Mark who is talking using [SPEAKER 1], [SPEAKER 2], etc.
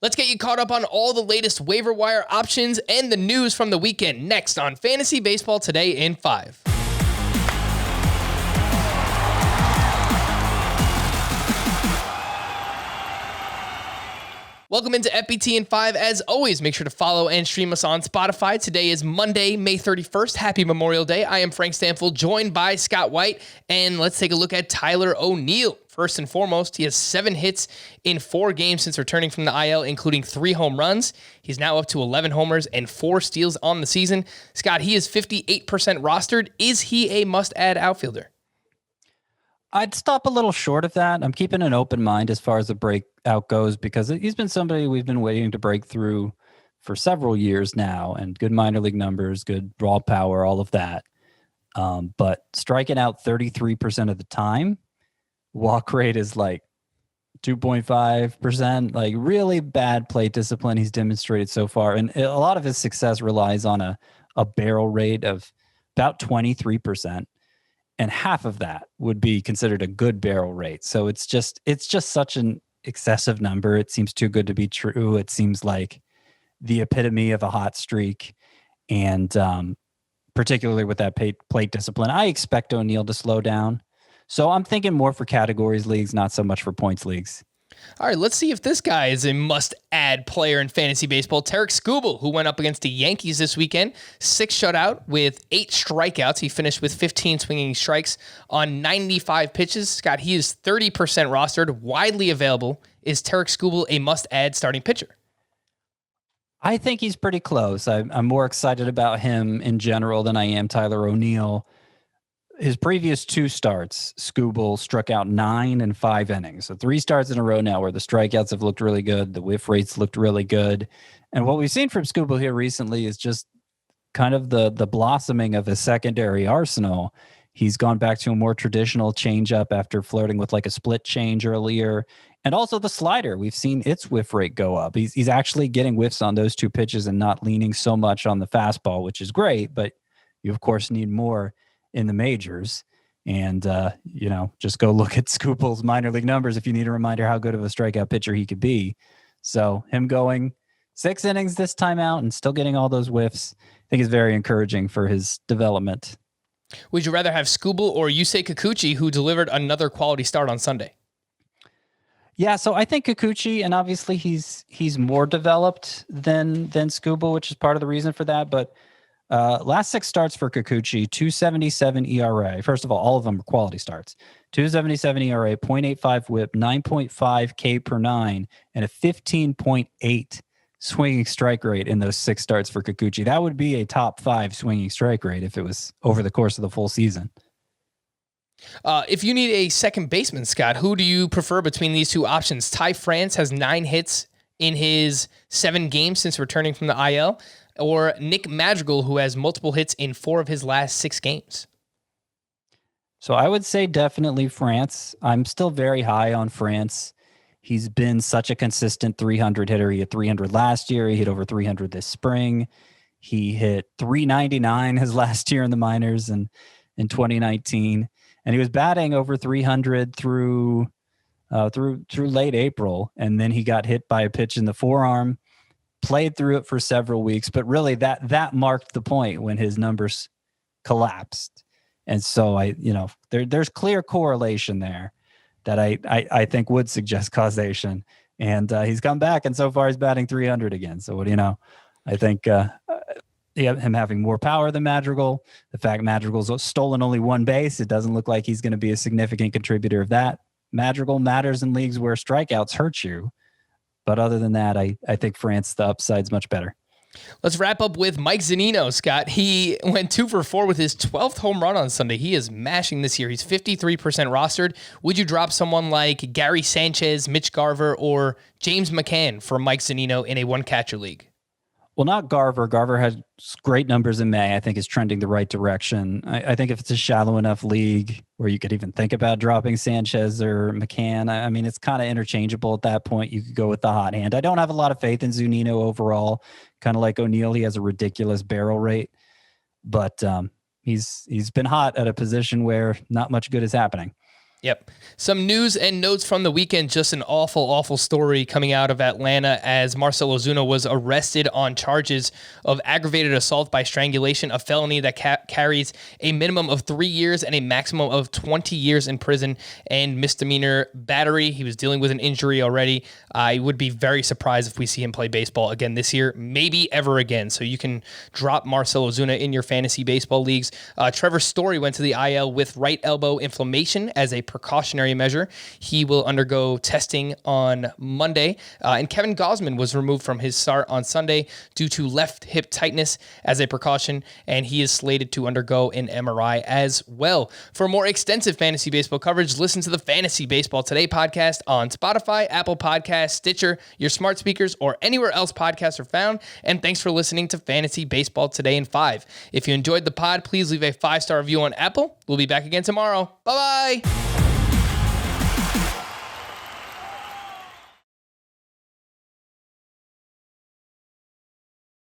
[SPEAKER 1] Let's get you caught up on all the latest waiver wire options and the news from the weekend next on Fantasy Baseball Today in 5. Welcome into FBT in 5. As always, make sure to follow and stream us on Spotify. Today is Monday, May 31st. Happy Memorial Day. I am Frank Stanfield, joined by Scott White, and let's take a look at Tyler ONeal. First and foremost, he has 7 hits in 4 games since returning from the IL, including 3 home runs. He's now up to 11 homers and 4 steals on the season. Scott, he is 58% rostered. Is he a must-add outfielder?
[SPEAKER 2] I'd stop a little short of that. I'm keeping an open mind as far as the breakout goes because he's been somebody we've been waiting to break through for several years now, and good minor league numbers, good raw power, all of that. But striking out 33% of the time, walk rate is like 2.5%, like really bad plate discipline he's demonstrated so far. And a lot of his success relies on a barrel rate of about 23%. And half of that would be considered a good barrel rate. So it's just such an excessive number. It seems too good to be true. It seems like the epitome of a hot streak. And particularly with that plate discipline, I expect ONeal to slow down. So I'm thinking more for categories leagues, not so much for points leagues.
[SPEAKER 1] All right, let's see if this guy is a must-add player in fantasy baseball. Tarik Skubal, who went up against the Yankees this weekend, 6 shutout with 8 strikeouts. He finished with 15 swinging strikes on 95 pitches. Scott, he is 30% rostered, widely available. Is Tarik Skubal a must-add starting pitcher?
[SPEAKER 2] I think he's pretty close. I'm more excited about him in general than I am Tyler ONeal. His previous 2 starts, Skubal struck out 9 in 5 innings. So 3 starts in a row now where the strikeouts have looked really good. The whiff rates looked really good. And what we've seen from Skubal here recently is just kind of the blossoming of his secondary arsenal. He's gone back to a more traditional changeup after flirting with like a split change earlier. And also the slider. We've seen its whiff rate go up. He's actually getting whiffs on those 2 pitches and not leaning so much on the fastball, which is great. But you, of course, need more in the majors. And, just go look at Skubal's minor league numbers if you need a reminder how good of a strikeout pitcher he could be. So him going 6 innings this time out and still getting all those whiffs, I think is very encouraging for his development.
[SPEAKER 1] Would you rather have Skubal or Yusei Kikuchi, who delivered another quality start on Sunday?
[SPEAKER 2] Yeah, so I think Kikuchi, and obviously he's more developed than Skubal, which is part of the reason for that, but last 6 starts for Kikuchi, 2.77 ERA. First of all of them are quality starts. 2.77 ERA, 0.85 whip, 9.5 K per 9, and a 15.8 swinging strike rate in those 6 starts for Kikuchi. That would be a top 5 swinging strike rate if it was over the course of the full season.
[SPEAKER 1] If you need a second baseman, Scott, who do you prefer between these 2 options? Ty France has 9 hits in his 7 games since returning from the IL. Or Nick Madrigal, who has multiple hits in 4 of his last 6 games?
[SPEAKER 2] So I would say definitely France. I'm still very high on France. He's been such a consistent 300 hitter. He hit 300 last year. He hit over 300 this spring. He hit 399 his last year in the minors and in 2019. And he was batting over 300 through late April. And then he got hit by a pitch in the forearm. Played through it for several weeks, but really that marked the point when his numbers collapsed. And so there's clear correlation there that I think would suggest causation. And he's come back, and so far he's batting 300 again. So what do you know? I think him having more power than Madrigal, the fact Madrigal's stolen only 1 base, it doesn't look like he's going to be a significant contributor of that. Madrigal matters in leagues where strikeouts hurt you. But other than that, I think France, the upside's much better.
[SPEAKER 1] Let's wrap up with Mike Zunino, Scott. He went 2 for 4 with his 12th home run on Sunday. He is mashing this year. He's 53% rostered. Would you drop someone like Gary Sanchez, Mitch Garver, or James McCann for Mike Zunino in a 1-catcher league?
[SPEAKER 2] Well, not Garver. Garver had great numbers in May. I think is trending the right direction. I think if it's a shallow enough league where you could even think about dropping Sanchez or McCann, I mean, it's kind of interchangeable at that point. You could go with the hot hand. I don't have a lot of faith in Zunino overall. Kind of like ONeal, he has a ridiculous barrel rate, but he's been hot at a position where not much good is happening.
[SPEAKER 1] Yep. Some news and notes from the weekend. Just an awful story coming out of Atlanta as Marcell Ozuna was arrested on charges of aggravated assault by strangulation, a felony that carries a minimum of 3 years and a maximum of 20 years in prison, and misdemeanor battery. He was dealing with an injury already. I would be very surprised if we see him play baseball again this year, maybe ever again. So you can drop Marcell Ozuna in your fantasy baseball leagues. Trevor Story went to the IL with right elbow inflammation as a precautionary measure. He will undergo testing on Monday. And Kevin Gausman was removed from his start on Sunday due to left hip tightness as a precaution, and he is slated to undergo an MRI as well. For more extensive fantasy baseball coverage, listen to the Fantasy Baseball Today podcast on Spotify, Apple Podcasts, Stitcher, your smart speakers, or anywhere else podcasts are found. And thanks for listening to Fantasy Baseball Today in 5. If you enjoyed the pod, please leave a 5-star review on Apple. We'll be back again tomorrow. Bye-bye.